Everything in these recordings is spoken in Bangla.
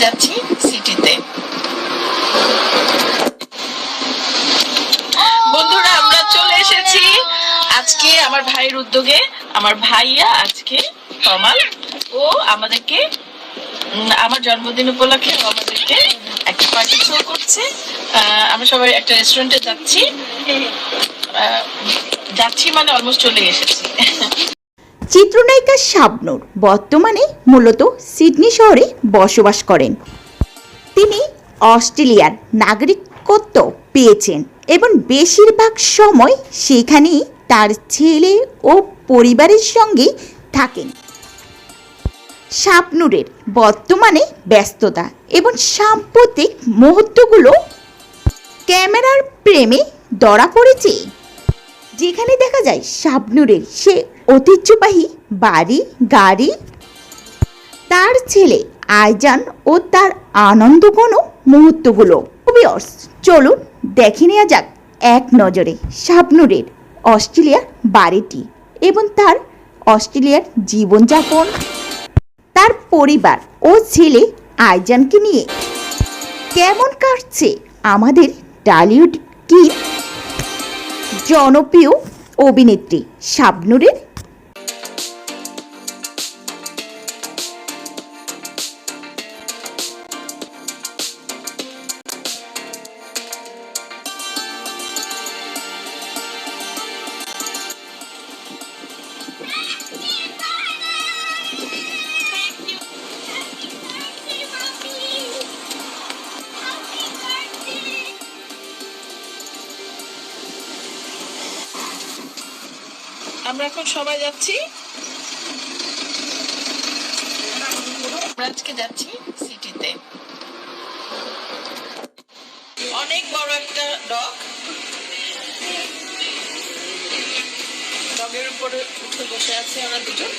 যাচ্ছি সিটিতে। বন্ধুরা আমরা চলে এসেছি আজকে আমার ভাইয়ের উদ্যোগে। আমার ভাইয়া আজকে তমাল ও আমাদেরকে আমার জন্মদিন উপলক্ষে আমাদেরকে একটা পার্টি শো করছে। আমরা সবাই একটা রেস্টুরেন্টে যাচ্ছি মানে অলমোস্ট চলে এসেছি। চিত্রনায়িকা শাবনূর বর্তমানে মূলত সিডনি শহরে বসবাস করেন। তিনি অস্ট্রেলিয়ার নাগরিকত্ব পেয়েছেন এবং বেশিরভাগ সময় সেখানেই তার ছেলে ও পরিবারের সঙ্গে থাকেন। শাবনূরের বর্তমানে ব্যস্ততা এবং সাম্প্রতিক মুহূর্তগুলো ক্যামেরার প্রেমে ধরা পড়েছে, যেখানে দেখা যায় শাবনূরের সে ঐতিহ্যবাহী বাড়ি গাড়ি, তার ছেলে আইজান ও তার আনন্দঘন মুহূর্তগুলো। চলুন দেখে নেওয়া যাক এক নজরে শাবনূরের অস্ট্রেলিয়ার বাড়িটি এবং তার অস্ট্রেলিয়ার জীবনযাপন, তার পরিবার ও ছেলে আইজানকে নিয়ে কেমন কাটছে আমাদের টলিউড কি জনপ্রিয় অভিনেত্রী শাবনূরের। আমরা এখন সবাই যাচ্ছি, আমরা আজকে যাচ্ছি সিটিতে। অনেক বড় একটা ডগের উপরে উঠে বসে আছে আমরা দুজন।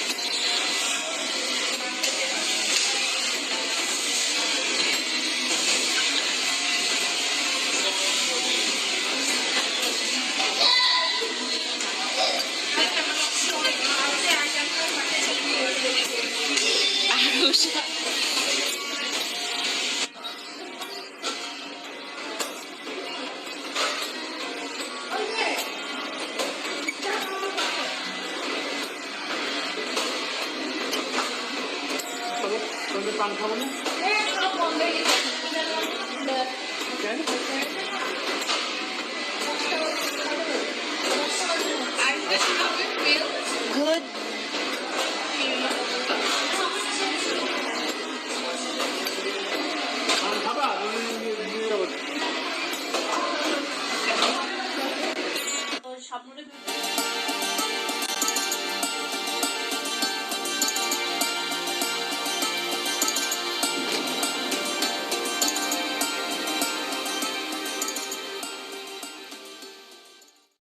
পান খাবো না?